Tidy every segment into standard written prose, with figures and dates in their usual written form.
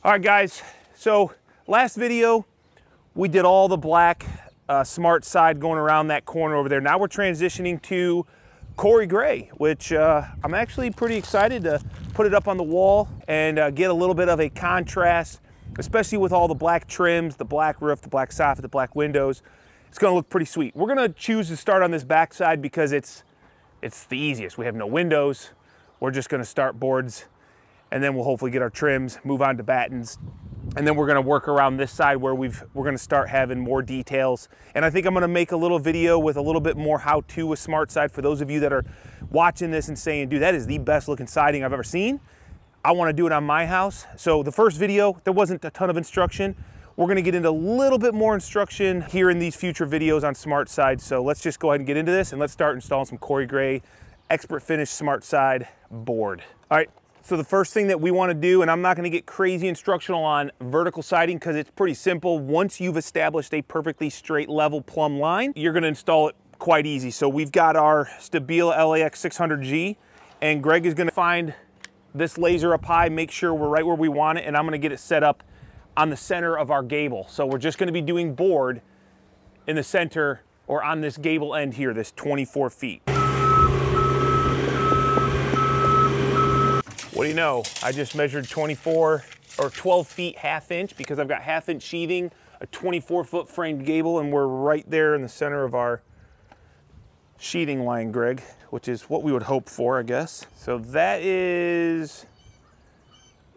All right, guys, so last video, we did all the black smart side going around that corner over there. Now we're transitioning to Corey Gray, which I'm actually pretty excited to put it up on the wall and get a little bit of a contrast, especially with all the black trims, the black roof, the black soffit, the black windows. It's gonna look pretty sweet. We're gonna choose to start on this back side because it's the easiest. We have no windows. We're just gonna start boards, and then we'll hopefully get our trims, move on to battens, and then we're gonna work around this side where we're gonna start having more details. And I think I'm gonna make a little video with a little bit more how-to with smart side for those of you that are watching this and saying, dude, that is the best looking siding I've ever seen. I wanna do it on my house. So the first video, there wasn't a ton of instruction. We're gonna get into a little bit more instruction here in these future videos on smart side. So let's just go ahead and get into this and let's start installing some Corey Gray Expert Finish smart side board. All right. So the first thing that we want to do, and I'm not going to get crazy instructional on vertical siding because it's pretty simple. Once you've established a perfectly straight level plumb line, you're going to install it quite easy. So we've got our Stabila LAX 600G, and Greg is going to find this laser up high, make sure we're right where we want it, and I'm going to get it set up on the center of our gable. So we're just going to be doing board in the center or on this gable end here, this 24 feet. What do you know? I just measured 24 or 12 feet ½ inch because I've got ½ inch sheathing, a 24-foot framed gable, and we're right there in the center of our sheathing line, Greg, which is what we would hope for, I guess. So that is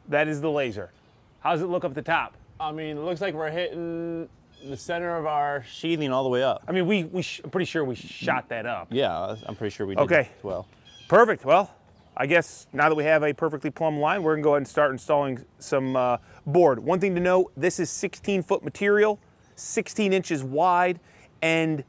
the laser. How does it look up the top? I mean, it looks like we're hitting the center of our sheathing all the way up. I mean, I'm pretty sure we shot that up. Yeah, I'm pretty sure we did as well. Perfect. Well, I guess now that we have a perfectly plumb line, we're gonna go ahead and start installing some board. One thing to note, this is 16-foot material, 16 inches wide, and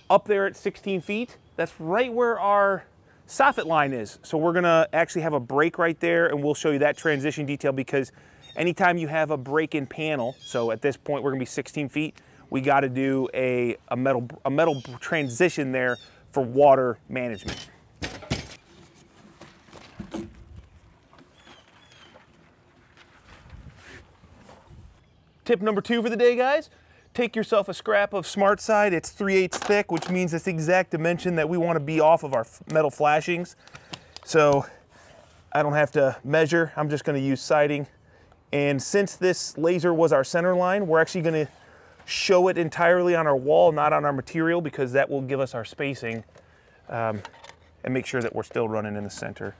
up there at 16 feet, that's right where our soffit line is. So we're gonna actually have a break right there, and we'll show you that transition detail because anytime you have a break-in panel, so at this point we're gonna be 16 feet, we gotta do a metal transition there for water management. Tip number 2 for the day, guys. Take yourself a scrap of smart side. It's 3/8 thick, which means it's the exact dimension that we want to be off of our metal flashings. So I don't have to measure. I'm just going to use siding. And since this laser was our center line, we're actually going to show it entirely on our wall, not on our material, because that will give us our spacing and make sure that we're still running in the center.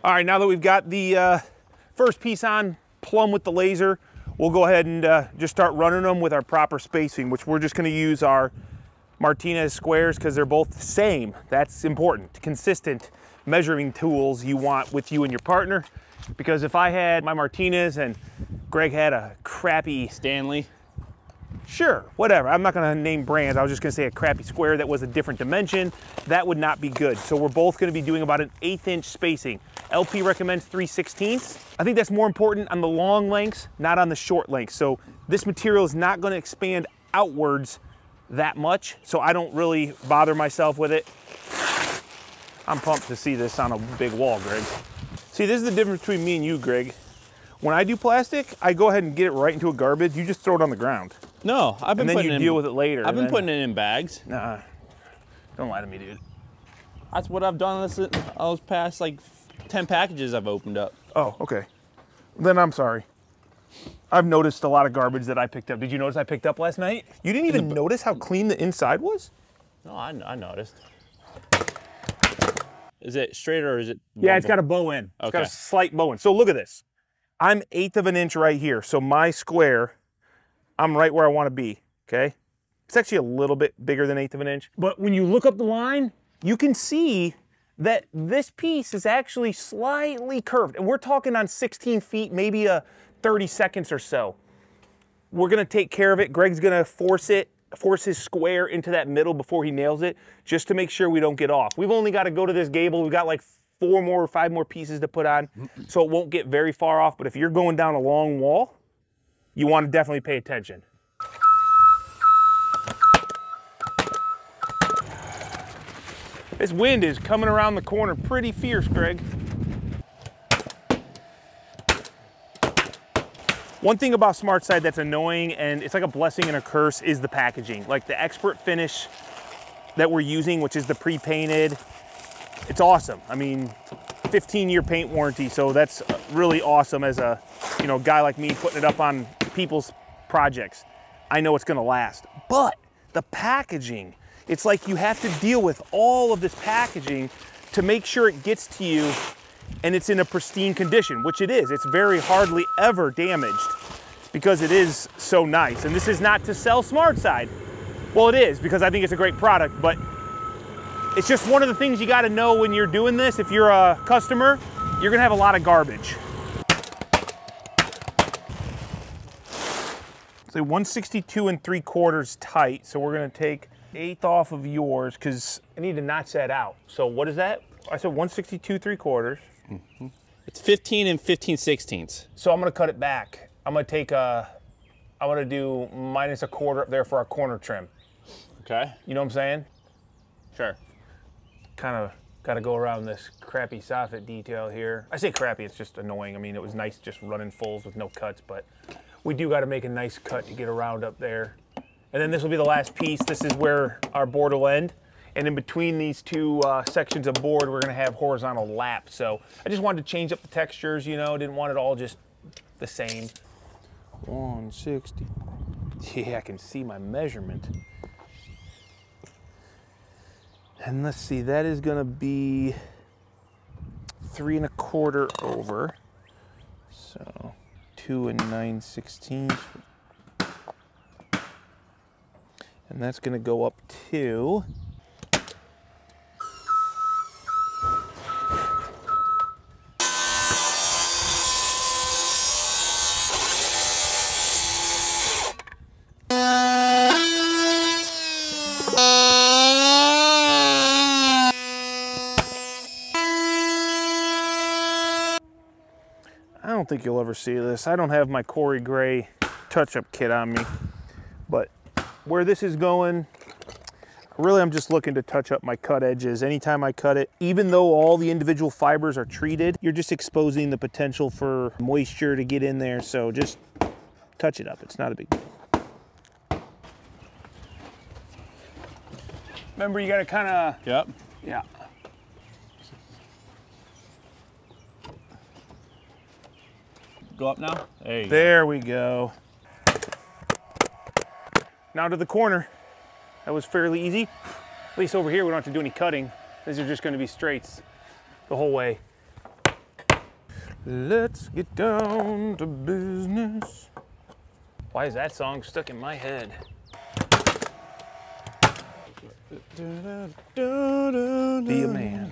All right, now that we've got the first piece on plumb with the laser, we'll go ahead and just start running them with our proper spacing, which we're just gonna use our Martinez squares because they're both the same. That's important. Consistent measuring tools you want with you and your partner. Because if I had my Martinez and Greg had a crappy Stanley. Sure, whatever. I'm not gonna name brands. I was just gonna say a crappy square that was a different dimension. That would not be good. So we're both gonna be doing about an 1/8 inch spacing. LP recommends 3/16. I think that's more important on the long lengths, not on the short lengths. So this material is not gonna expand outwards that much, so I don't really bother myself with it. I'm pumped to see this on a big wall, Greg. See, this is the difference between me and you, Greg. When I do plastic, I go ahead and get it right into a garbage. You just throw it on the ground. No, I've been putting it in. And then you deal with it later. I've been putting it in bags. Nah, don't lie to me, dude. That's what I've done those past like 10 packages I've opened up. Oh, okay. Then I'm sorry. I've noticed a lot of garbage that I picked up. Did you notice I picked up last night? You didn't even notice how clean the inside was? No, I noticed. Is it straight or is it? Yeah, it's got a bow in. It's got a slight bow in. So look at this. I'm 1/8 of an inch right here. So my square, I'm right where I want to be, okay? It's actually a little bit bigger than 1/8 of an inch. But when you look up the line, you can see that this piece is actually slightly curved. And we're talking on 16 feet, maybe a 30 seconds or so. We're gonna take care of it. Greg's gonna force his square into that middle before he nails it, just to make sure we don't get off. We've only got to go to this gable. We've got like 4 more or 5 more pieces to put on, so it won't get very far off. But if you're going down a long wall, you want to definitely pay attention. This wind is coming around the corner pretty fierce, Greg. One thing about SmartSide that's annoying, and it's like a blessing and a curse, is the packaging. Like the Expert Finish that we're using, which is the pre-painted, it's awesome. I mean, 15-year paint warranty, so that's really awesome as a guy like me putting it up on people's projects. I know it's gonna last. But the packaging, it's like you have to deal with all of this packaging to make sure it gets to you and it's in a pristine condition, which it is. It's very hardly ever damaged because it is so nice. And this is not to sell SmartSide. Well, it is, because I think it's a great product, but it's just one of the things you gotta know when you're doing this. If you're a customer, you're gonna have a lot of garbage. So 162 3/4 tight, so we're gonna take 1/8 off of yours, because I need to notch that out. So what is that? I said 162 3/4. Mm-hmm. It's 15 15/16. So I'm gonna cut it back. I'm gonna take I'm gonna do -1/4 up there for our corner trim. Okay. You know what I'm saying? Sure. Kind of gotta go around this crappy soffit detail here. I say crappy, it's just annoying. I mean, it was nice just running fulls with no cuts, but we do gotta make a nice cut to get around up there. And then this will be the last piece. This is where our board will end. And in between these two sections of board, we're gonna have horizontal lap. So I just wanted to change up the textures, didn't want it all just the same. 160. Yeah, I can see my measurement. And let's see, that is gonna be 3 1/4 over. So 2 9/16. And that's gonna go up to I don't think you'll ever see this. I don't have my Corey Gray touch-up kit on me, but where this is going, really I'm just looking to touch up my cut edges. Anytime I cut it, even though all the individual fibers are treated, you're just exposing the potential for moisture to get in there, so just touch it up. It's not a big deal. Remember, you gotta kinda... Yep. Yeah. Go up now. There we go. Now to the corner. That was fairly easy. At least over here we don't have to do any cutting. These are just going to be straights the whole way. Let's get down to business. Why is that song stuck in my head? Be a man.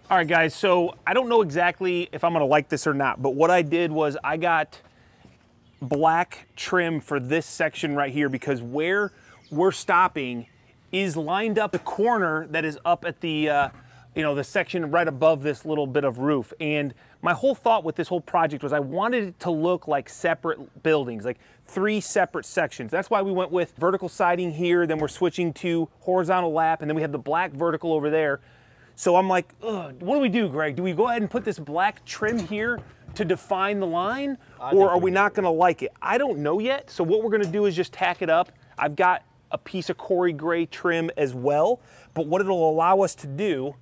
All right, guys, so I don't know exactly if I'm gonna like this or not, but what I did was I got black trim for this section right here because where we're stopping is lined up the corner that is up at the, the section right above this little bit of roof. And my whole thought with this whole project was I wanted it to look like separate buildings, like 3 separate sections. That's why we went with vertical siding here, then we're switching to horizontal lap, and then we have the black vertical over there. So I'm like, ugh, what do we do, Greg? Do we go ahead and put this black trim here to define the line, or are we not gonna like it? I don't know yet, so what we're gonna do is just tack it up. I've got a piece of Corey Gray trim as well, but what it'll allow us to do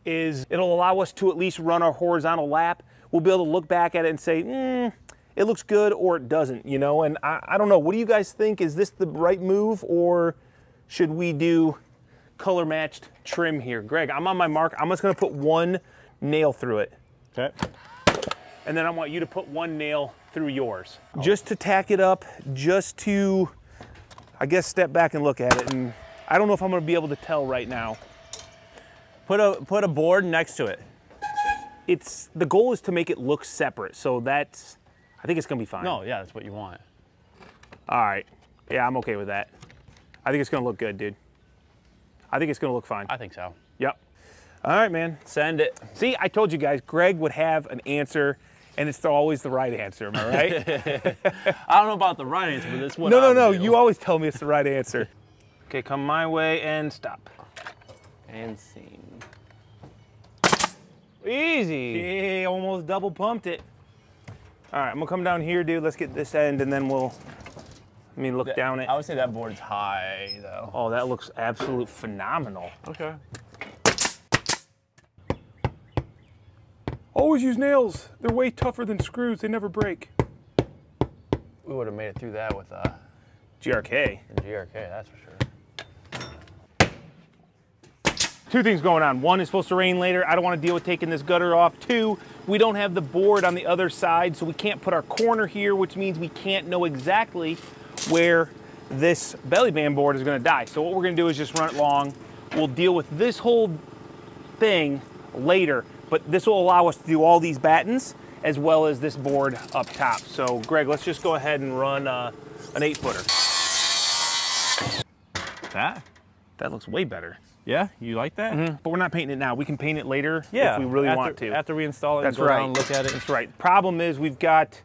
is it'll allow us to at least run our horizontal lap. We'll be able to look back at it and say, it looks good or it doesn't, and I don't know. What do you guys think? Is this the right move, or should we do color matched trim here? Greg, I'm on my mark. I'm just gonna put 1 nail through it. Okay. And then I want you to put 1 nail through yours. Oh. Just to tack it up, just to, I guess, step back and look at it. And I don't know if I'm gonna be able to tell right now. Put a board next to it. The goal is to make it look separate. So I think it's gonna be fine. No, yeah, that's what you want. All right, yeah, I'm okay with that. I think it's gonna look good, dude. I think it's gonna look fine. I think so. Yep. All right, man. Send it. See, I told you guys, Greg would have an answer, And it's always the right answer, am I right? I don't know about the right answer, but this one. No. You always tell me it's the right answer. Okay, come my way and stop. And scene. Easy. Yeah, almost double pumped it. All right, I'm gonna come down here, dude. Let's get this end, and then let me look down it. I would say that board's high, though. Oh, that looks absolute phenomenal. Okay. Always use nails. They're way tougher than screws. They never break. We would have made it through that with GRK. the GRK, that's for sure. Two things going on. One, it's supposed to rain later. I don't want to deal with taking this gutter off. Two, we don't have the board on the other side, so we can't put our corner here, which means we can't know exactly where this belly band board is going to die. So what we're going to do is just run it long. We'll deal with this whole thing later, but this will allow us to do all these battens as well as this board up top. So Greg, let's just go ahead and run an 8-footer. That looks way better. Yeah, you like that? But we're not painting it now. We can paint it later Yeah, if we really want to. After we install it, That's and go right. down and look at it. That's right. Problem is we've got,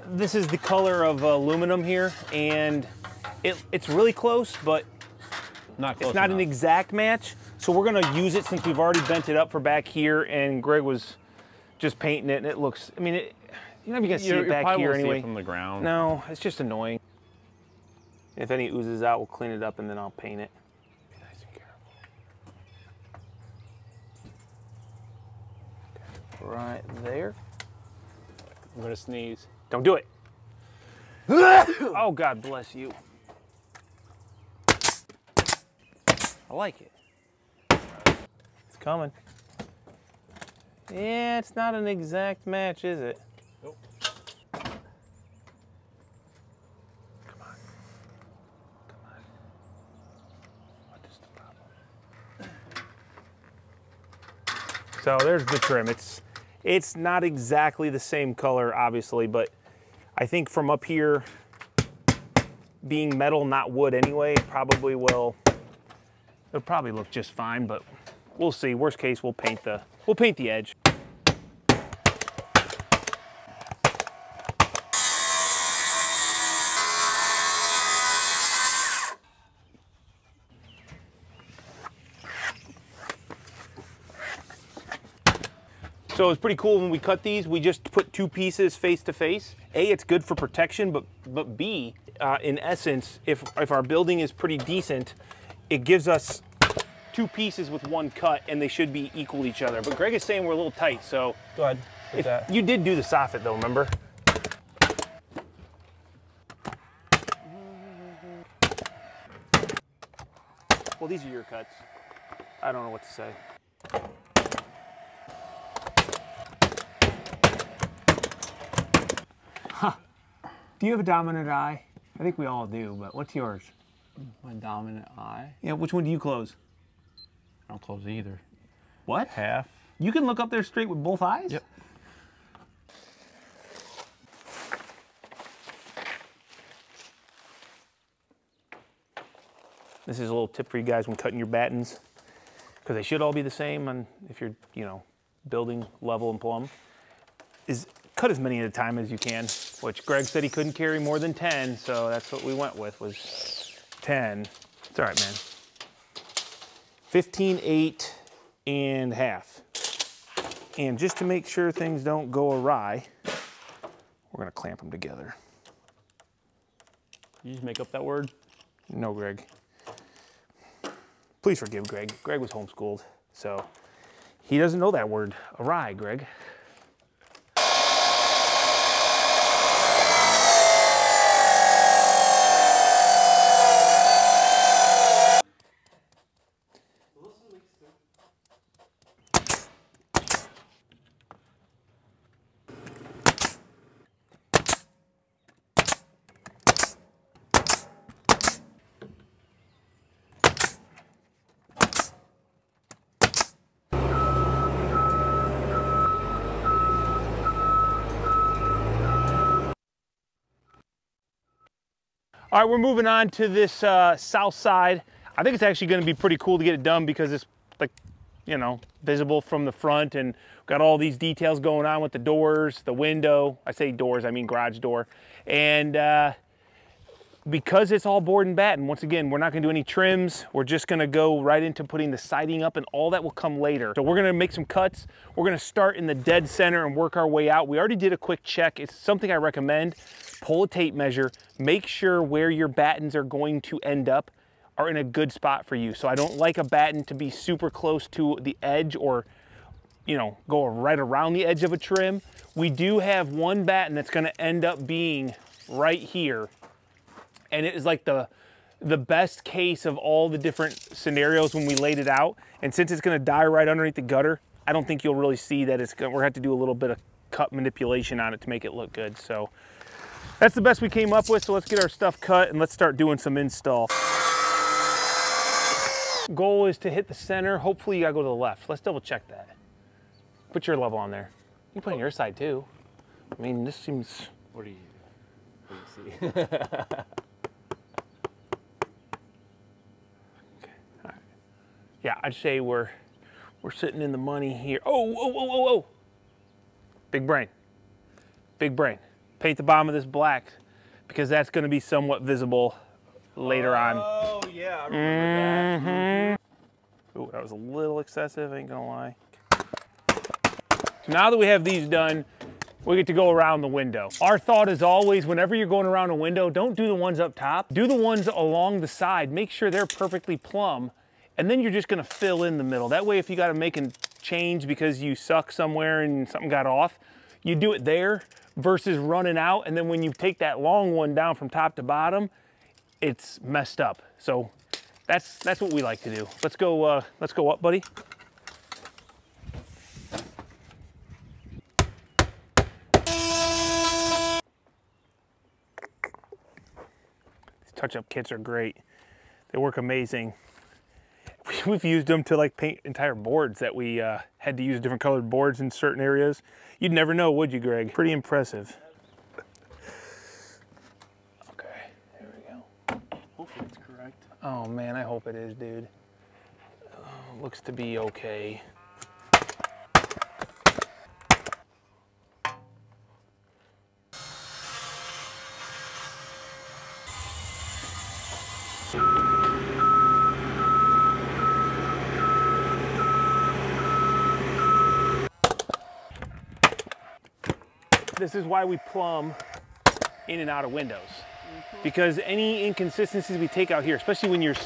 this is the color of aluminum here, and it's really close, but Not close it's not enough. an exact match. So we're gonna use it since we've already bent it up for back here, and Greg was just painting it, and it looks, I mean, you're not even gonna see it back probably here won't see it anyway. from the ground. No, it's just annoying. If any oozes out, we'll clean it up and then I'll paint it. Be nice and careful. Right there. I'm gonna sneeze. Don't do it. Oh, God bless you. I like it. It's coming. Yeah, it's not an exact match, is it? Nope. Come on. Come on. What is the problem? So there's the trim. It's not exactly the same color, obviously, but I think from up here, being metal, not wood anyway, it probably will. It'll probably look just fine, but we'll see. Worst case, we'll paint the edge. So it's pretty cool when we cut these, we just put two pieces face to face. A, it's good for protection, but B, in essence, if our building is pretty decent, it gives us two pieces with one cut and they should be equal to each other. But Greg is saying we're a little tight, so. Go ahead. Hit that. You did do the soffit though, remember? Well, these are your cuts. I don't know what to say. Huh. Do you have a dominant eye? I think we all do, but what's yours? My dominant eye. Yeah, which one do you close? I don't close either. What? Half. You can look up there straight with both eyes? Yep. This is a little tip for you guys when cutting your battens, because they should all be the same on if you're, building level and plumb, is cut as many at a time as you can, which Greg said he couldn't carry more than 10, so that's what we went with, was 10. It's all right, man. 15, 8 and half. And just to make sure things don't go awry, we're gonna clamp them together. You just make up that word? No, Greg. Please forgive Greg. Greg was homeschooled, so he doesn't know that word, awry, Greg. All right, we're moving on to this south side. I think it's actually gonna be pretty cool to get it done because it's like, visible from the front, and got all these details going on with the doors, the window. I say doors, I mean garage door. And because it's all board and batten, once again, we're not gonna do any trims. We're just gonna go right into putting the siding up, and all that will come later. So we're gonna make some cuts. We're gonna start in the dead center and work our way out. We already did a quick check. It's something I recommend. Pull a tape measure, make sure where your battens are going to end up are in a good spot for you. So I don't like a batten to be super close to the edge, or, you know, go right around the edge of a trim. We do have one batten that's gonna end up being right here. And it is like the best case of all the different scenarios when we laid it out. And since it's gonna die right underneath the gutter, I don't think you'll really see that we're gonna have to do a little bit of cut manipulation on it to make it look good. So that's the best we came up with. So let's get our stuff cut and let's start doing some install. Goal is to hit the center. Hopefully you gotta go to the left. Let's double check that. Put your level on there. You can put it on your side too. I mean, this seems... What do you see? Okay. All right. Yeah, I'd say we're sitting in the money here. Oh. Big brain. Big brain. Paint the bottom of this black, because that's gonna be somewhat visible later on. Oh, yeah, I remember that. Ooh, that was a little excessive, ain't gonna lie. So now that we have these done, we get to go around the window. Our thought is always, whenever you're going around a window, don't do the ones up top. Do the ones along the side. Make sure they're perfectly plumb, and then you're just gonna fill in the middle. That way, if you gotta make a change because you suck somewhere and something got off, you do it there versus running out, and then when you take that long one down from top to bottom, it's messed up. So that's what we like to do. Let's go up, buddy. These touch-up kits are great. They work amazing. We've used them to like paint entire boards that we had to use different colored boards in certain areas. You'd never know, would you, Greg? Pretty impressive. Hopefully it's correct. Oh man, I hope it is, dude. Looks to be okay. This is why we plumb in and out of windows. Because any inconsistencies we take out here, especially when you're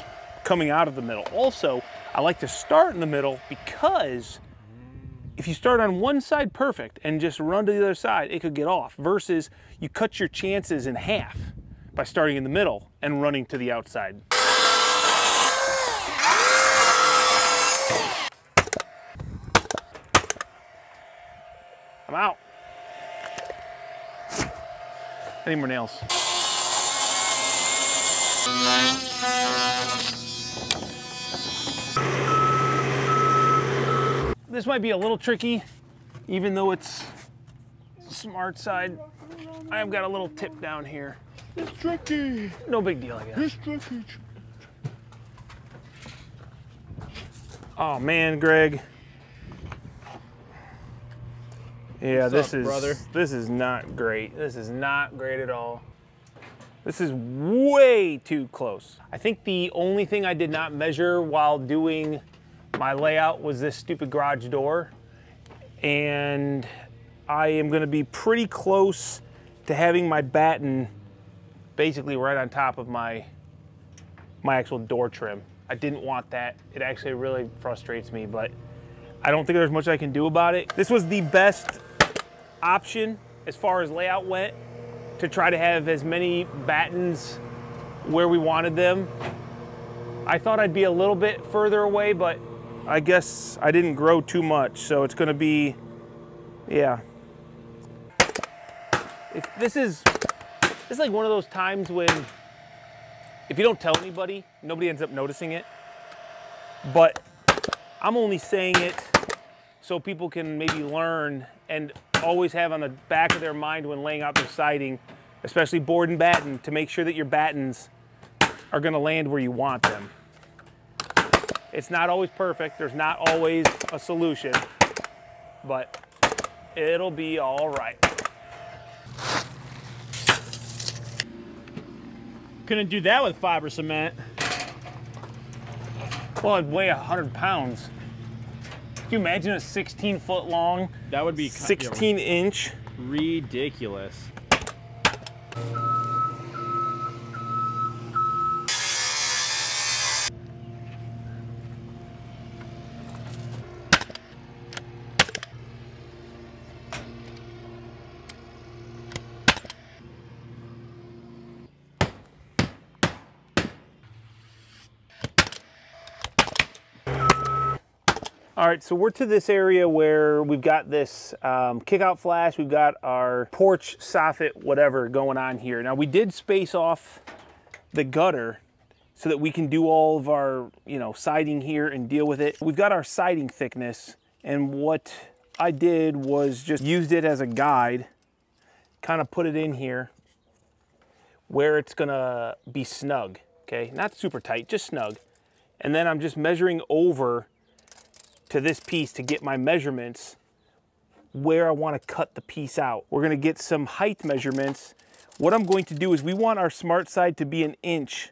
coming out of the middle. Also, I like to start in the middle, because if you start on one side perfect and just run to the other side, it could get off, versus you cut your chances in half by starting in the middle and running to the outside. I'm out. I need more nails. This might be a little tricky, even though it's smart side. I've got a little tip down here. It's tricky. No big deal, I guess. It's tricky. Oh man, Greg. Yeah, What's up, brother? This is not great. This is not great at all. This is way too close. I think the only thing I did not measure while doing my layout was this stupid garage door. And I am gonna be pretty close to having my batten basically right on top of my actual door trim. I didn't want that. It actually really frustrates me, but I don't think there's much I can do about it. This was the best option as far as layout went, to try to have as many battens where we wanted them. I thought I'd be a little bit further away, but I guess I didn't grow too much, so it's gonna be, yeah. This is like one of those times when, if you don't tell anybody, nobody ends up noticing it. But I'm only saying it so people can maybe learn and always have on the back of their mind when laying out their siding, especially board and batten, to make sure that your battens are gonna land where you want them. It's not always perfect. There's not always a solution, but it'll be all right. Couldn't do that with fiber cement. Well, it'd weigh 100 pounds. Can you imagine a 16-foot long, That would be 16-inch? Ridiculous. All right, so we're to this area where we've got this kickout flash, we've got our porch, soffit, whatever going on here. Now we did space off the gutter so that we can do all of our, siding here and deal with it. We've got our siding thickness, and what I did was just used it as a guide, kind of put it in here where it's gonna be snug, okay? Not super tight, just snug. And then I'm just measuring over to this piece to get my measurements where I want to cut the piece out. We're going to get some height measurements. What I'm going to do is we want our smart side to be 1 inch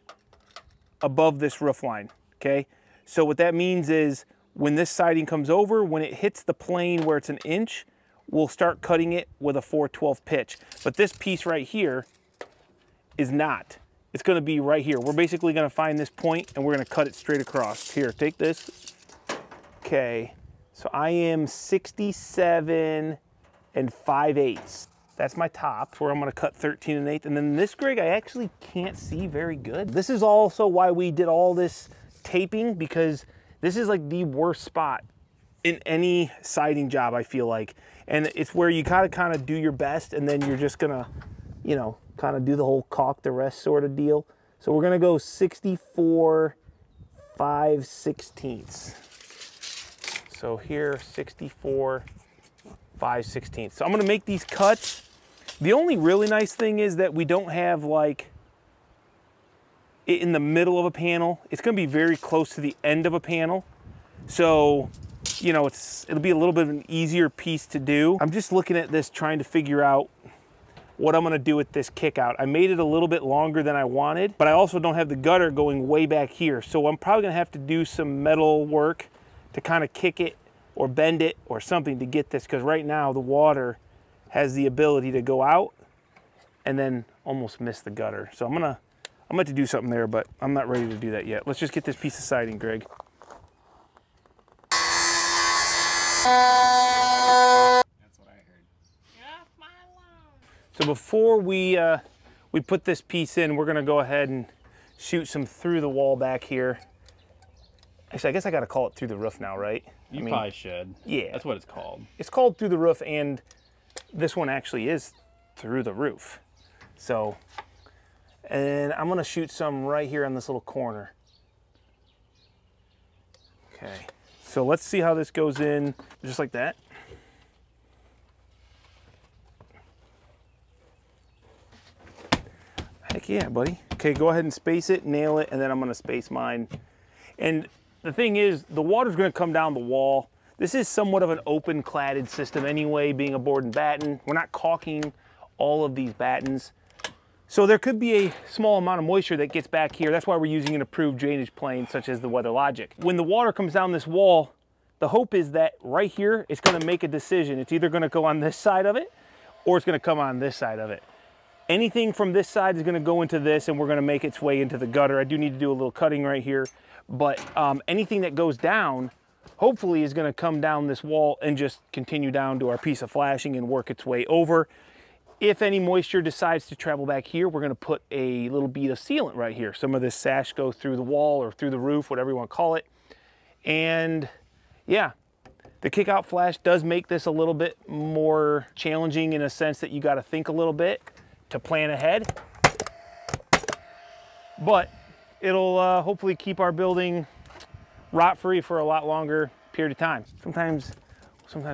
above this roof line, okay? So what that means is when this siding comes over, when it hits the plane where it's 1 inch, we'll start cutting it with a 4/12 pitch. But this piece right here is not. It's going to be right here. We're basically going to find this point and we're going to cut it straight across. Here, take this. Okay, so I am 67 5/8. That's my top, where I'm gonna cut 13 1/8. And then this grig, I actually can't see very good. This is also why we did all this taping, because this is like the worst spot in any siding job, I feel like. And it's where you gotta kind of do your best, and then you're just gonna, kind of do the whole caulk the rest sort of deal. So we're gonna go 64 5/16. So here, 64 5/16. So I'm gonna make these cuts. The only really nice thing is that we don't have like it in the middle of a panel. It's gonna be very close to the end of a panel. So, it'll be a little bit of an easier piece to do. I'm just looking at this, trying to figure out what I'm gonna do with this kick out. I made it a little bit longer than I wanted, but I also don't have the gutter going way back here. So I'm probably gonna have to do some metal work to kind of kick it or bend it or something to get this, because right now the water has the ability to go out and then almost miss the gutter. So I'm gonna have to do something there, but I'm not ready to do that yet. Let's just get this piece of siding, Greg. That's what I heard. Get off my lawn. So before we put this piece in, we're gonna go ahead and shoot some through the wall back here. Actually, I guess I gotta call it through the roof now, right? You probably should. Yeah. That's what it's called. It's called through the roof, and this one actually is through the roof. So, and I'm gonna shoot some right here on this little corner. Okay, so let's see how this goes in, just like that. Heck yeah, buddy. Okay, go ahead and space it, nail it, and then I'm gonna space mine. And the thing is, the water's gonna come down the wall. This is somewhat of an open cladded system anyway, being a board and batten. We're not caulking all of these battens. So there could be a small amount of moisture that gets back here. That's why we're using an approved drainage plane such as the WeatherLogic. When the water comes down this wall, the hope is that right here, it's gonna make a decision. It's either gonna go on this side of it or it's gonna come on this side of it. Anything from this side is gonna go into this and we're gonna make its way into the gutter. I do need to do a little cutting right here, but anything that goes down, hopefully is gonna come down this wall and just continue down to our piece of flashing and work its way over. If any moisture decides to travel back here, we're gonna put a little bead of sealant right here. Some of this sash goes through the wall or through the roof, whatever you wanna call it. And yeah, the kickout flash does make this a little bit more challenging in a sense that you gotta think a little bit to plan ahead. But it'll hopefully keep our building rot-free for a lot longer period of time. Sometimes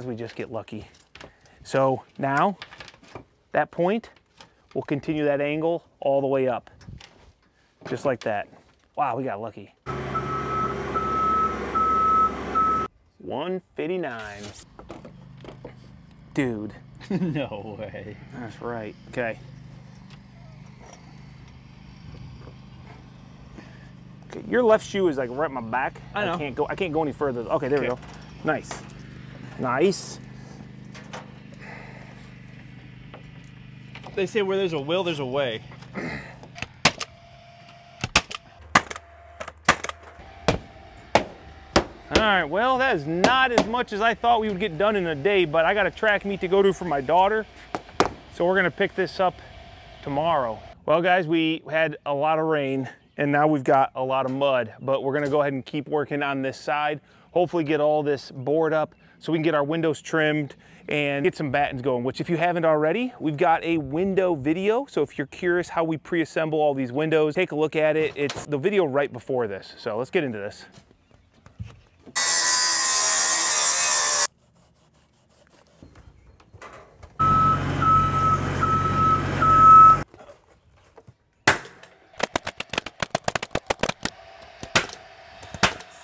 we just get lucky. So now, that point, we'll continue that angle all the way up. Just like that. Wow, we got lucky. 159. Dude. No way. That's right. Okay. Okay, your left shoe is like right at my back. I know. I can't go any further. Okay, there we go. Nice. Nice. They say where there's a will, there's a way. All right, well, that is not as much as I thought we would get done in a day, but I got a track meet to go to for my daughter. So we're gonna pick this up tomorrow. Well, guys, we had a lot of rain and now we've got a lot of mud, but we're gonna go ahead and keep working on this side. Hopefully get all this board up so we can get our windows trimmed and get some battens going, which if you haven't already, we've got a window video. So if you're curious how we pre-assemble all these windows, take a look at it. It's the video right before this. So let's get into this.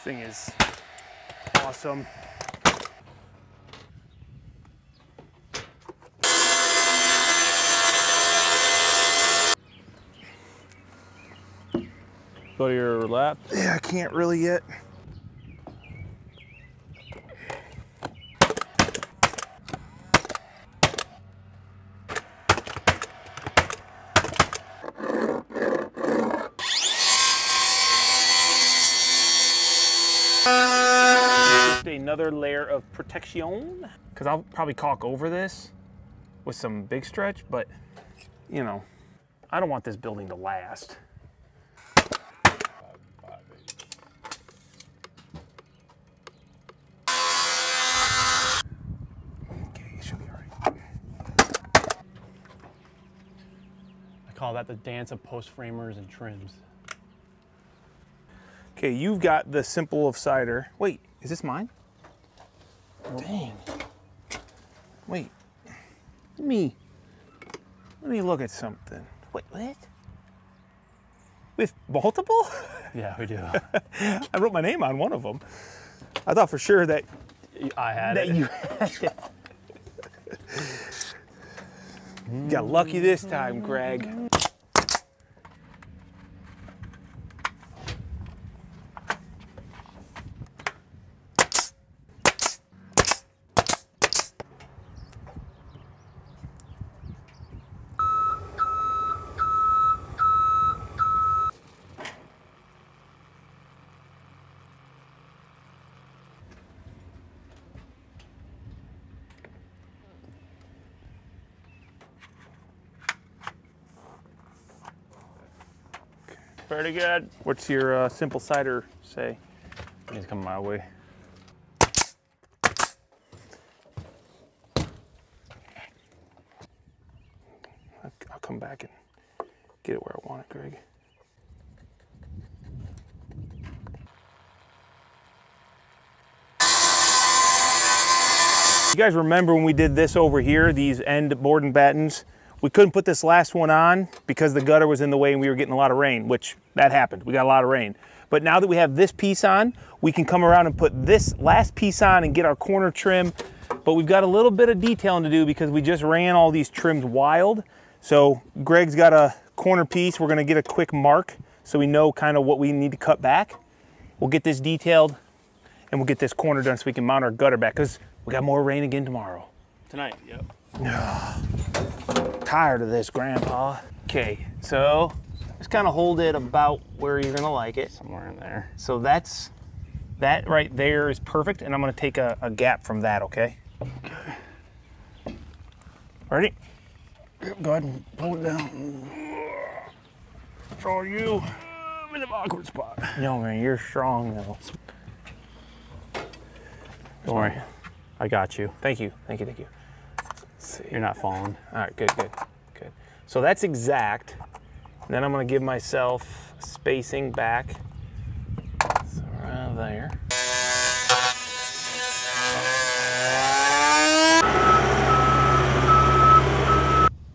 This thing is awesome. Go to your lap. Yeah, I can't really yet. Just another layer of protection, because I'll probably caulk over this with some big stretch, but you know, I don't want this building to last. Call that the dance of post framers and trims. Okay, you've got the Simple of Cider. Wait, is this mine? Dang. Wait. Let me look at something. Wait, what? With multiple? Yeah, we do. I wrote my name on one of them. I thought for sure that I had that it. you had it. You got lucky this time, Greg. Pretty good. What's your Simple Cider say? He's coming my way. I'll come back and get it where I want it, Greg. You guys remember when we did this over here, these end board and battens? We couldn't put this last one on because the gutter was in the way and we were getting a lot of rain, which that happened. We got a lot of rain. But now that we have this piece on, we can come around and put this last piece on and get our corner trim. But we've got a little bit of detailing to do because we just ran all these trims wild. So Greg's got a corner piece. We're gonna get a quick mark so we know kind of what we need to cut back. We'll get this detailed and we'll get this corner done so we can mount our gutter back because we got more rain again tomorrow. Tonight, yep. Tired of this, Grandpa. Okay, so just kind of hold it about where you're gonna like it. Somewhere in there. So that right there is perfect, and I'm gonna take a gap from that, okay? Okay. Ready? Go ahead and pull it down. It's all you. I'm in an awkward spot. No, man, you're strong though. Don't worry, I got you. Thank you, thank you, thank you. You're not falling. All right, good, good, good. So that's exact. And then I'm gonna give myself spacing back. So around there.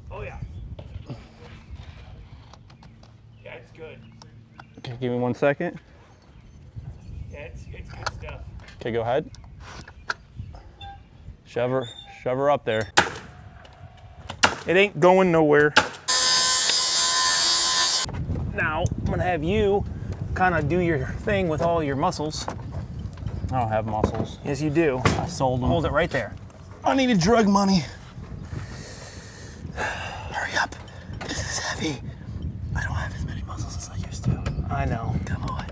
Oh yeah. Yeah, it's good. Okay, give me 1 second. Yeah, it's good stuff. Okay, go ahead. Shove her up there. It ain't going nowhere. Now, I'm gonna have you kind of do your thing with all your muscles. I don't have muscles. Yes, you do. I sold them. Hold it right there. I needed drug money. Hurry up. This is heavy. I don't have as many muscles as I used to. I know. Come on.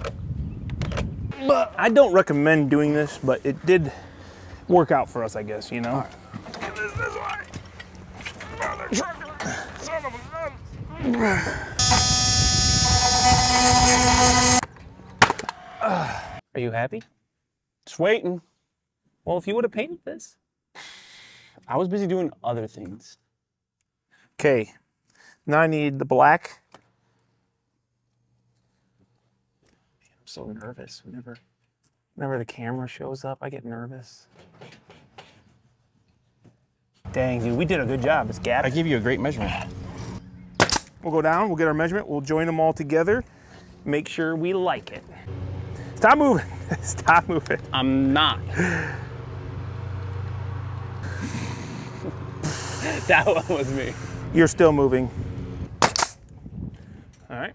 But I don't recommend doing this, but it did work out for us, I guess, you know? Get this way. Mother trucker. Son of a gun. Are you happy? Just waiting. Well, if you would have painted this. I was busy doing other things. Okay, now I need the black. I'm so nervous. Whenever the camera shows up, I get nervous. Dang, dude, we did a good job. This gap. I gave you a great measurement. We'll go down, we'll get our measurement, we'll join them all together, make sure we like it. Stop moving. Stop moving. I'm not. That one was me. You're still moving. All right.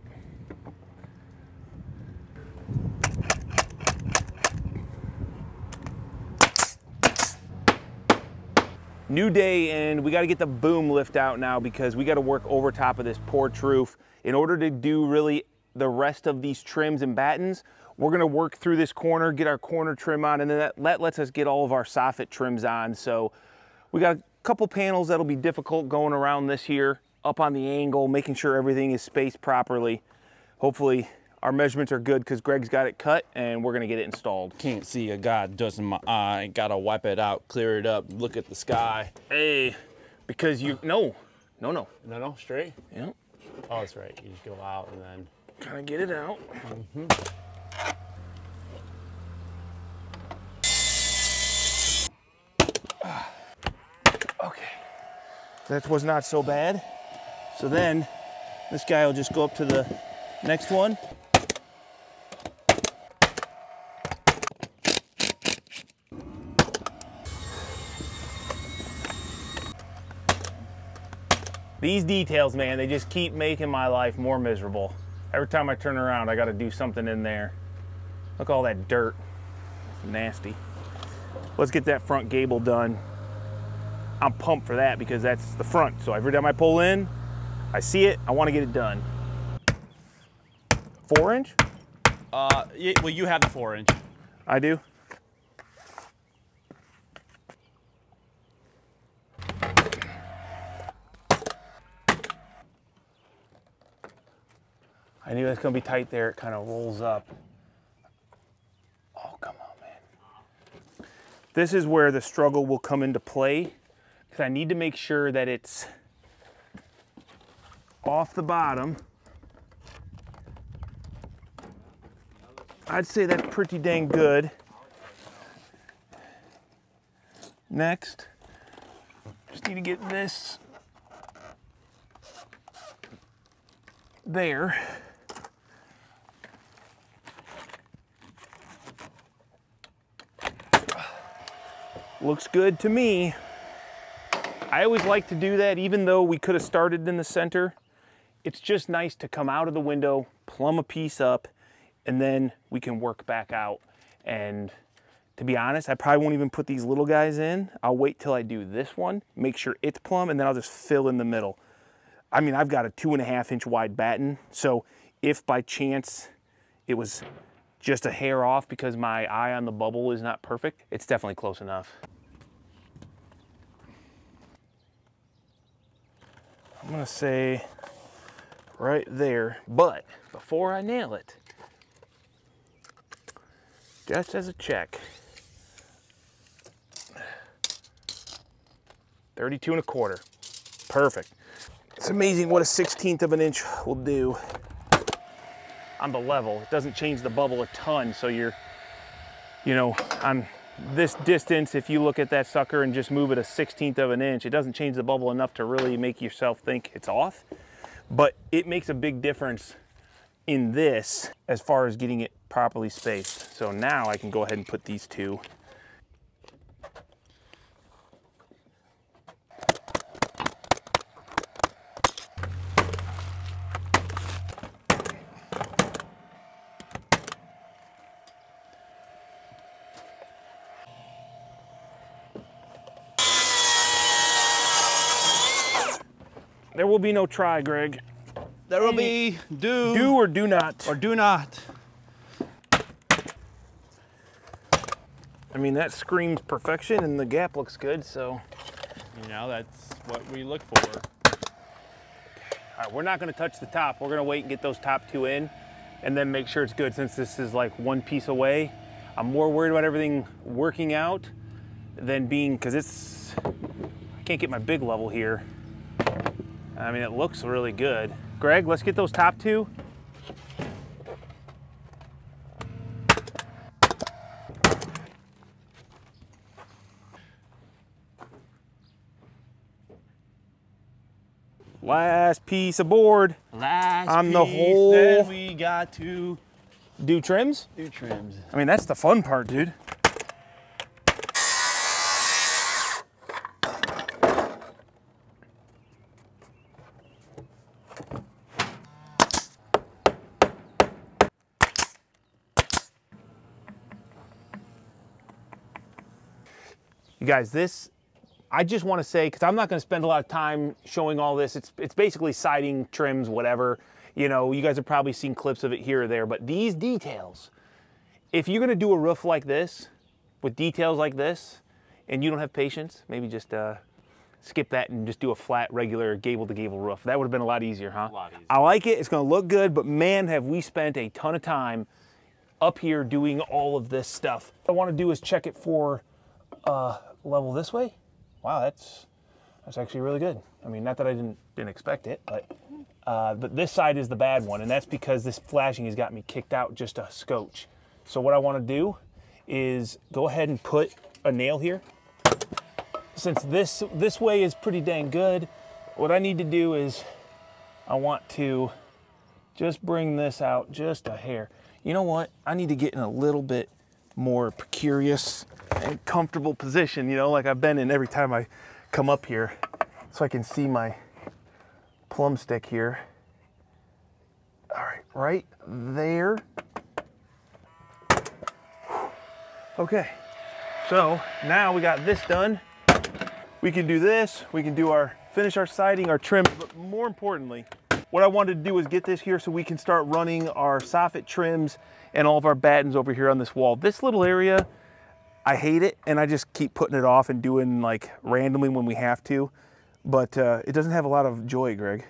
New day, and we got to get the boom lift out now because we got to work over top of this porch roof. In order to do really the rest of these trims and battens, we're going to work through this corner, get our corner trim on, and then that lets us get all of our soffit trims on. So we got a couple panels that'll be difficult going around this here, up on the angle, making sure everything is spaced properly. Hopefully our measurements are good because Greg's got it cut and we're gonna get it installed. Can't see a god dust in my eye. Gotta wipe it out, clear it up, look at the sky. Hey, because you, no, Straight? yeah, Oh, that's right. You just go out and then. kind of get it out. Okay, that was not so bad. So then this guy will just go up to the next one. These details, man, they just keep making my life more miserable. Every time I turn around, I gotta do something in there. Look at all that dirt. It's nasty. Let's get that front gable done. I'm pumped for that because that's the front. So every time I pull in, I see it, I wanna get it done. 4 inch? Yeah, well, you have the 4-inch. I do. I knew it was gonna be tight there. It kind of rolls up. Oh, come on, man. This is where the struggle will come into play because I need to make sure that it's off the bottom. I'd say that's pretty dang good. Next, just need to get this there. Looks good to me. I always like to do that, even though we could have started in the center. It's just nice to come out of the window, plumb a piece up, and then we can work back out. And to be honest, I probably won't even put these little guys in. I'll wait till I do this one, make sure it's plumb, and then I'll just fill in the middle. I mean, I've got a 2.5 inch wide batten, so if by chance it was just a hair off because my eye on the bubble is not perfect, it's definitely close enough. I'm gonna say right there, but before I nail it, just as a check, 32.25, perfect. It's amazing what a 1/16 of an inch will do on the level. It doesn't change the bubble a ton, so you're, you know, on this distance, if you look at that sucker and just move it a 1/16 of an inch, it doesn't change the bubble enough to really make yourself think it's off, but it makes a big difference in this as far as getting it properly spaced. So now I can go ahead and put these two. There will be no try, Greg. There will be Do or do not. or do not. I mean, that screams perfection and the gap looks good, so. You know, that's what we look for. All right, we're not gonna touch the top. We're gonna wait and get those top two in and then make sure it's good. Since this is like one piece away, I'm more worried about everything working out than being, cause I can't get my big level here. I mean, it looks really good. Greg, let's get those top two. Last piece of board. Last on piece, the whole. then we got to Do trims? do trims. I mean, that's the fun part, dude. You guys, this, I just want to say, because I'm not going to spend a lot of time showing all this. It's basically siding, trims, whatever. You know, you guys have probably seen clips of it here or there, but these details, if you're going to do a roof like this, with details like this, and you don't have patience, maybe just skip that and just do a flat, regular gable-to-gable roof. That would have been a lot easier, huh? A lot easier. I like it. It's going to look good, but man, have we spent a ton of time up here doing all of this stuff. What I want to do is check it for level this way. Wow, that's actually really good. I mean, not that I didn't expect it, but this side is the bad one, and that's because this flashing has got me kicked out just a scotch. So what I want to do is go ahead and put a nail here. Since this way is pretty dang good, what I need to do is I want to just bring this out just a hair. You know what? I need to get in a little bit more precarious and comfortable position, you know, like I've been in every time I come up here, so I can see my plumb stick here. All right, right there. Okay, so now we got this done. We can do this, we can do finish our siding, our trim, but more importantly, what I wanted to do is get this here so we can start running our soffit trims and all of our battens over here on this wall. This little area, I hate it, and I just keep putting it off and doing like randomly when we have to, but it doesn't have a lot of joy, Greg.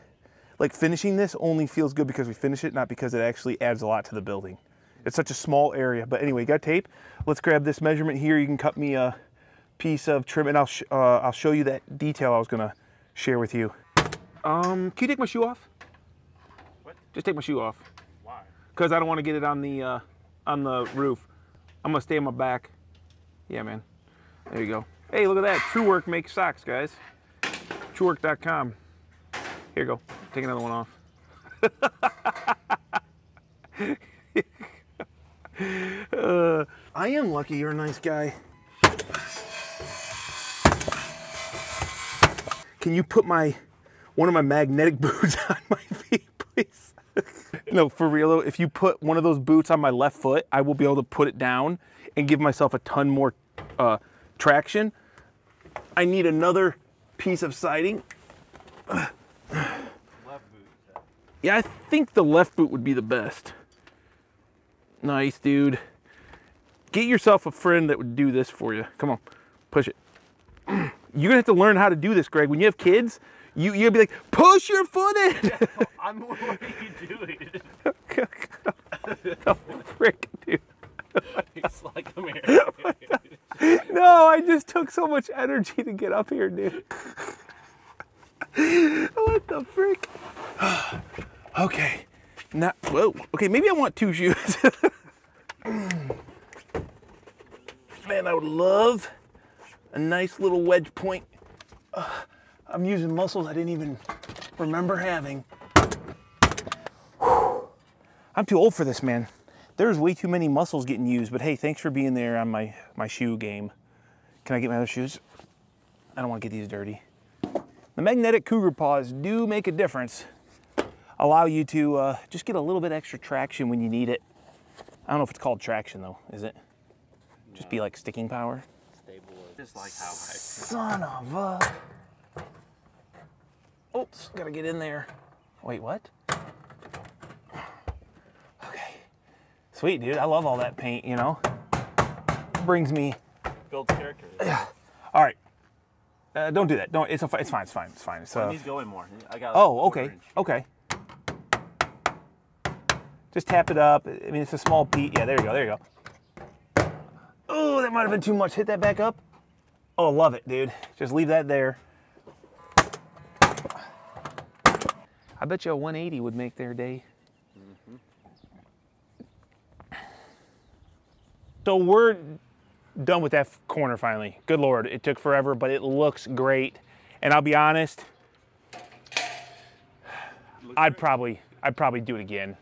Like finishing this only feels good because we finish it, not because it actually adds a lot to the building. It's such a small area, but anyway, got tape. Let's grab this measurement here. You can cut me a piece of trim, and I'll show you that detail I was gonna share with you. Can you take my shoe off? What? Just take my shoe off. Why? Because I don't want to get it on the roof. I'm gonna stay on my back. Yeah, man. There you go. Hey, look at that. TrueWork makes socks, guys. TrueWork.com. Here you go. Take another one off. I am lucky you're a nice guy. Can you put one of my magnetic boots on my feet, please? No, for real though, if you put one of those boots on my left foot, I will be able to put it down and give myself a ton more traction. I need another piece of siding. Left boot. Yeah, I think the left boot would be the best. Nice, dude. Get yourself a friend that would do this for you. Come on, push it. You're gonna have to learn how to do this, Greg. When you have kids, you're gonna be like, push your foot in. I'm already doing it. The frick, dude. It's like, come here. No, I just took so much energy to get up here, dude. What the frick? Okay. Now, whoa. Okay, maybe I want two shoes. Man, I would love a nice little wedge point. I'm using muscles I didn't even remember having. I'm too old for this, man. There's way too many muscles getting used, but hey, thanks for being there on my shoe game. Can I get my other shoes? I don't want to get these dirty. The magnetic cougar paws do make a difference. Allow you to just get a little bit extra traction when you need it. I don't know if it's called traction though, is it? No. Just be like sticking power? Stable, just like how I... Son of a... Oops, gotta get in there. Wait, what? Okay. Sweet, dude. I love all that paint, you know? Brings me... Builds character. Yeah. All right. Don't do that. Don't. It's fine. It's fine. It's fine. It needs going more. I got. Oh, okay. Okay. Just tap it up. I mean, it's a small piece. Yeah, there you go. There you go. Oh, that might have been too much. Hit that back up. Oh, love it, dude. Just leave that there. I bet you a 180 would make their day. So we're done with that corner finally. Good Lord, it took forever, but it looks great. And I'll be honest, I'd probably do it again.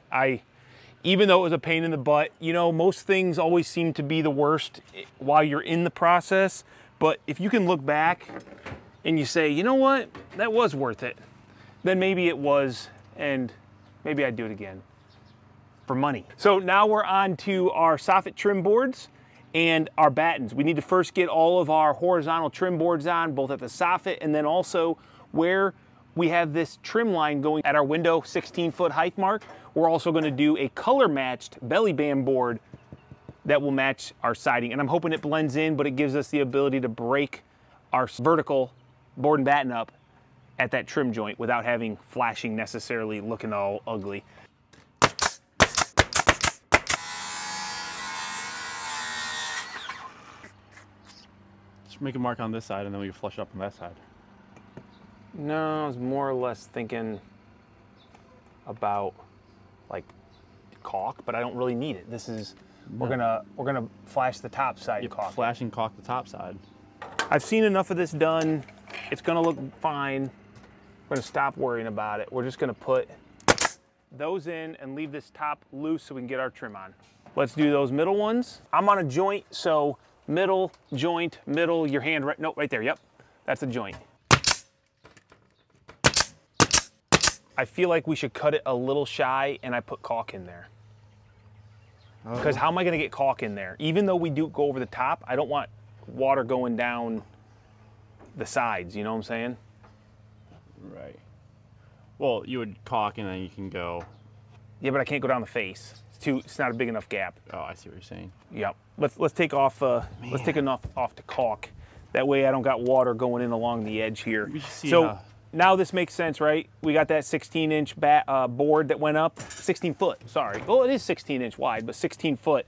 Even though it was a pain in the butt, you know, most things always seem to be the worst while you're in the process. But if you can look back and you say, you know what, that was worth it, then maybe it was, and maybe I'd do it again for money. So now we're on to our soffit trim boards and our battens. We need to first get all of our horizontal trim boards on, both at the soffit and then also where we have this trim line going at our window 16-foot height mark. We're also going to do a color matched belly band board that will match our siding. And I'm hoping it blends in, but it gives us the ability to break our vertical board and batten up at that trim joint without having flashing necessarily looking all ugly. Just make a mark on this side and then we can flush up on that side. No, I was more or less thinking about like caulk, but I don't really need it. This is, we're gonna flash the top side caulk. Flash and caulk the top side. I've seen enough of this done. It's gonna look fine. We're gonna stop worrying about it. We're just gonna put those in and leave this top loose so we can get our trim on. Let's do those middle ones. I'm on a joint, so middle, joint, middle, your hand right, no, right there, yep. That's the joint. I feel like we should cut it a little shy and I put caulk in there. Because how am I gonna get caulk in there? Even though we do go over the top, I don't want water going down the sides, you know what I'm saying? Right. Well, you would caulk and then you can go. Yeah, but I can't go down the face. It's not a big enough gap. Oh, I see what you're saying. Yep. Let's take off. Let's take enough off to caulk. That way I don't got water going in along the edge here. We should see so now this makes sense, right? We got that 16-inch board that went up, 16 foot. Sorry. Well, it is 16-inch wide, but 16 foot.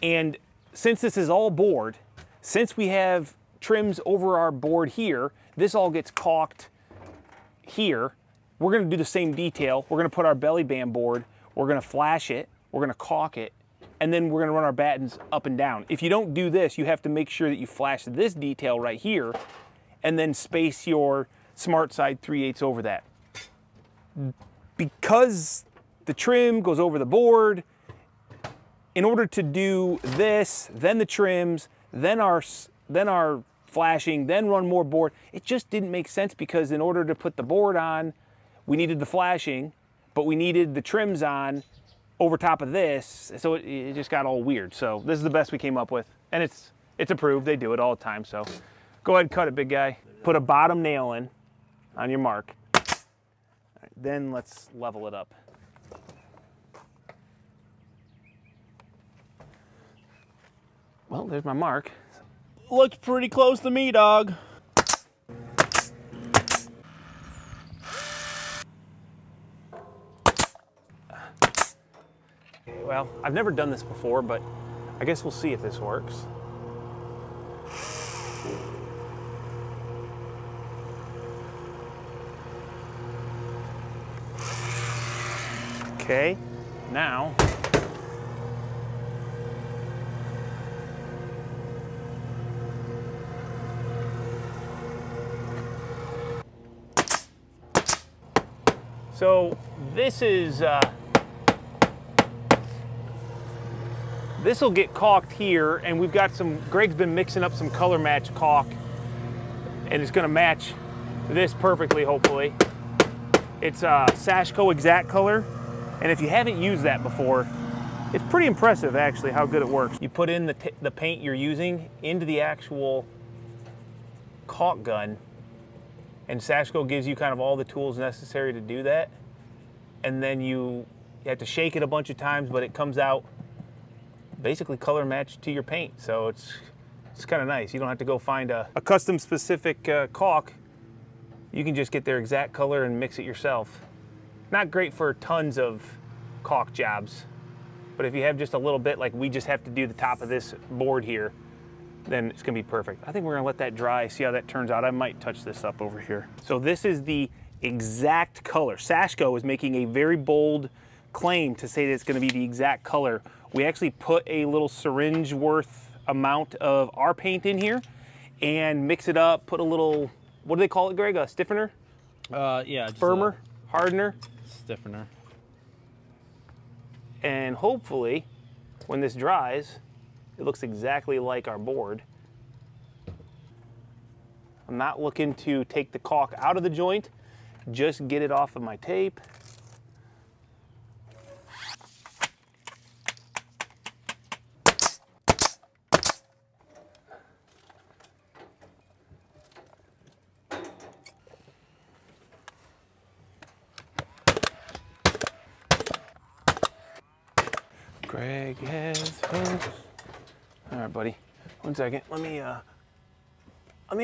And since this is all board, since we have trims over our board here, this all gets caulked here. We're gonna do the same detail. We're gonna put our belly band board, we're gonna flash it, we're gonna caulk it, and then we're gonna run our battens up and down. If you don't do this, you have to make sure that you flash this detail right here and then space your Smart Side 3/8 over that. Because the trim goes over the board, in order to do this, then the trims, then our flashing, then run more board, it just didn't make sense because in order to put the board on, we needed the flashing, but we needed the trims on over top of this, so it just got all weird. So this is the best we came up with, and it's approved. They do it all the time, so go ahead and cut it, big guy. Put a bottom nail in on your mark. All right, then let's level it up. Well, there's my mark. Looks pretty close to me, dog. Well, I've never done this before, but I guess we'll see if this works. Okay, now so this is this will get caulked here, and we've got some, Greg's been mixing up some color match caulk, and it's gonna match this perfectly, hopefully. It's Sashco Exact Color, and if you haven't used that before, it's pretty impressive actually how good it works. You put in the paint you're using into the actual caulk gun, And Sashco gives you kind of all the tools necessary to do that. And then you have to shake it a bunch of times, but it comes out basically color matched to your paint. So it's kind of nice. You don't have to go find a custom specific caulk. You can just get their exact color and mix it yourself. Not great for tons of caulk jobs, but if you have just a little bit, like we just have to do the top of this board here, then it's gonna be perfect. I think we're gonna let that dry, see how that turns out. I might touch this up over here. So this is the exact color. Sashco is making a very bold claim to say that it's gonna be the exact color. We actually put a little syringe worth amount of our paint in here and mix it up, put a little, what do they call it, Greg? A stiffener? Yeah. Firmer? Hardener? Stiffener. And hopefully, when this dries, it looks exactly like our board. I'm not looking to take the caulk out of the joint, just get it off of my tape. Greg has hopes. All right, buddy. 1 second. Let me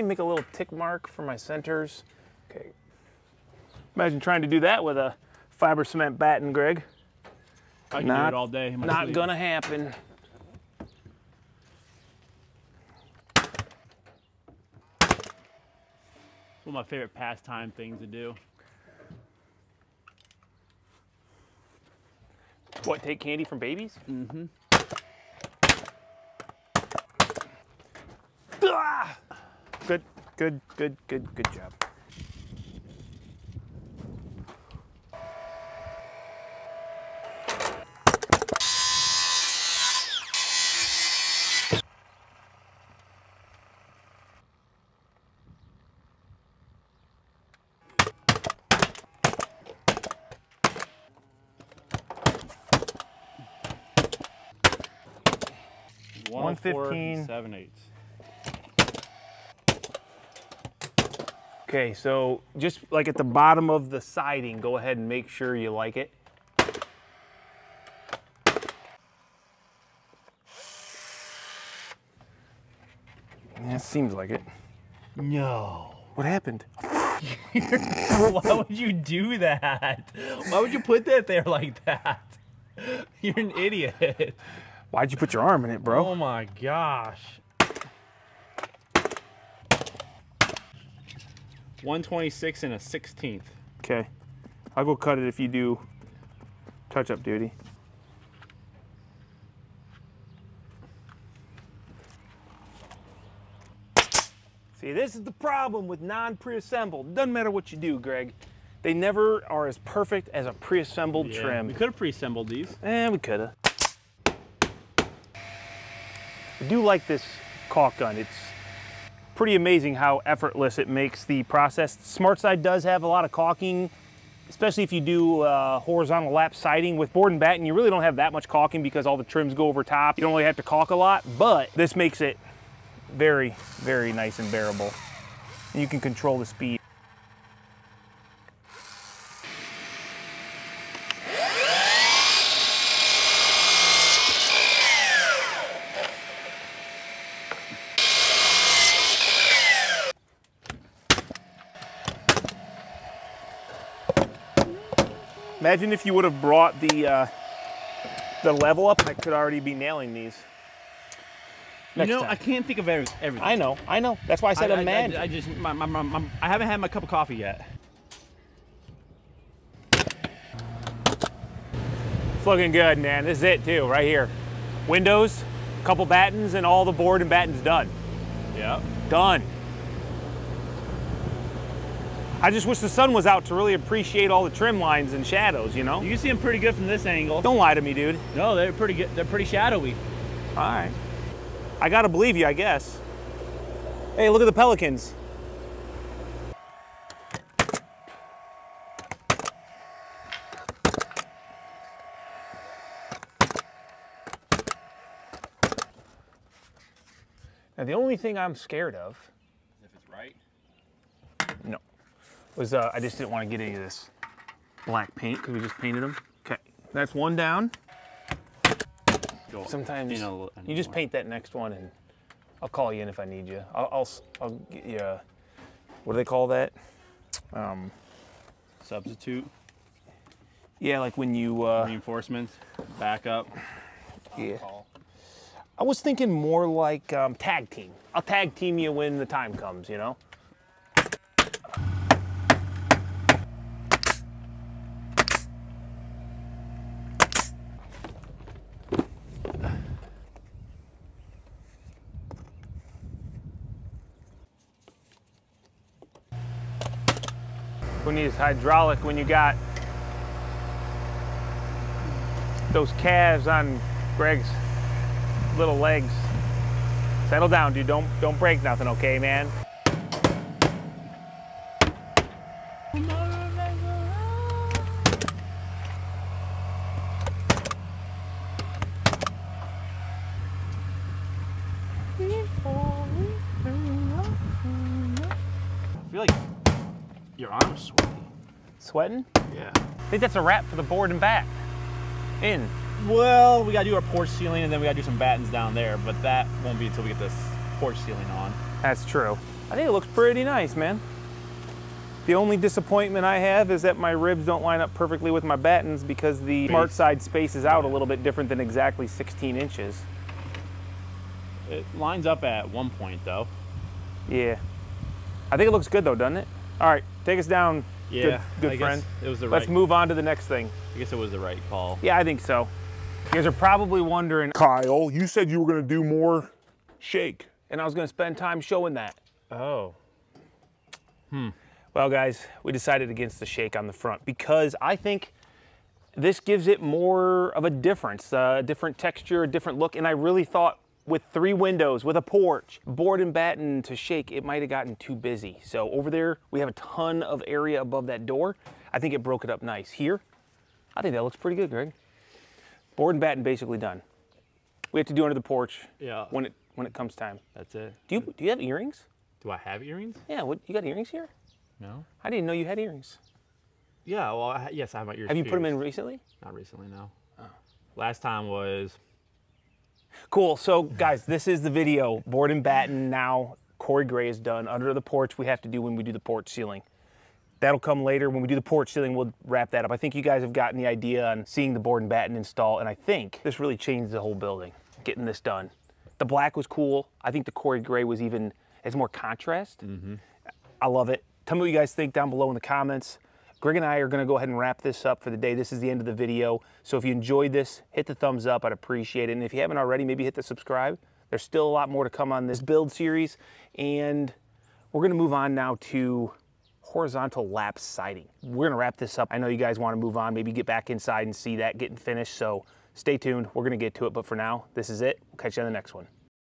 make a little tick mark for my centers. Okay. Imagine trying to do that with a fiber cement batten, Greg. I can do it all day. Not gonna happen. It's one of my favorite pastime things to do. What, take candy from babies? Mm-hmm. Ah! Good job. One 115. 7/8. Okay, so just like at the bottom of the siding, go ahead and make sure you like it. Yeah, it seems like it. No. What happened? Why would you do that? Why would you put that there like that? You're an idiot. Why'd you put your arm in it, bro? Oh my gosh. 126 and a 16th. Okay. I'll go cut it if you do touch-up duty. See, this is the problem with non-pre-assembled. Doesn't matter what you do, Greg. They never are as perfect as a pre-assembled trim. We could have pre-assembled these. We could have. I do like this caulk gun. It's pretty amazing how effortless it makes the process. SmartSide does have a lot of caulking, especially if you do horizontal lap siding. With board and batten, you really don't have that much caulking because all the trims go over top. You don't really have to caulk a lot, but this makes it very, very nice and bearable. And you can control the speed. Imagine if you would have brought the level up, I could already be nailing these. You know, I can't think of everything. I know. That's why I said imagine. I haven't had my cup of coffee yet. It's looking good, man. This is it too, right here. Windows, a couple battens, and all the board and battens done. Yep. Done. I just wish the sun was out to really appreciate all the trim lines and shadows, you know? You can see them pretty good from this angle. Don't lie to me, dude. No, they're pretty good. They're pretty shadowy. All right. I gotta believe you, I guess. Hey, look at the pelicans. Now, the only thing I'm scared of... If it's right? No. was I just didn't want to get any of this black paint because we just painted them. Okay, that's one down. Sometimes you just paint that next one, and I'll call you in if I need you. I'll get you a, what do they call that? Substitute. Yeah, like when you Reinforcements. Backup. yeah. I was thinking more like tag team. I'll tag team you when the time comes, you know? Who needs hydraulic when you got those calves on Greg's little legs? Settle down, dude. Don't break nothing, okay, man? I feel like your arm's sweaty. Sweating? Yeah. I think that's a wrap for the board and bat. In. Well, we gotta do our porch ceiling and then we gotta do some battens down there, but that won't be until we get this porch ceiling on. That's true. I think it looks pretty nice, man. The only disappointment I have is that my ribs don't line up perfectly with my battens because the smart side spaces out a little bit different than exactly 16 inches. It lines up at one point though. Yeah. I think it looks good though, doesn't it? All right, take us down, Yeah, good I friend. guess it was the Let's right. move on to the next thing. I guess it was the right call. Yeah, I think so. You guys are probably wondering, Kyle, you said you were gonna do more shake. and I was gonna spend time showing that. Oh. Well, guys, we decided against the shake on the front because I think this gives it more of a difference, a different texture, a different look, and I really thought with 3 windows, with a porch, board and batten to shake, it might have gotten too busy. So over there, we have a ton of area above that door. I think it broke it up nice. Here, I think that looks pretty good, Greg. Board and batten basically done. We have to do under the porch Yeah. when it comes time. That's it. Do you have earrings? Do I have earrings? Yeah, what, you got earrings here? No. I didn't know you had earrings. Yeah, well, yes, I have my ears. Have you put them in pierced. recently? Not recently, no. Last time was Cool, so guys, this is the video. Board and batten now. Corey Gray is done. Under the porch, we have to do when we do the porch ceiling. That'll come later. When we do the porch ceiling, we'll wrap that up. I think you guys have gotten the idea on seeing the board and batten install, and I think this really changed the whole building, getting this done. The black was cool. I think the Corey Gray was even, it's more contrast. I love it. Tell me what you guys think down below in the comments. Greg and I are gonna go ahead and wrap this up for the day. This is the end of the video. So if you enjoyed this, hit the thumbs up, I'd appreciate it. And if you haven't already, maybe hit the subscribe. There's still a lot more to come on this build series. And we're gonna move on now to horizontal lap siding. We're gonna wrap this up. I know you guys wanna move on, maybe get back inside and see that getting finished. So stay tuned, we're gonna get to it. But for now, this is it. We'll catch you on the next one.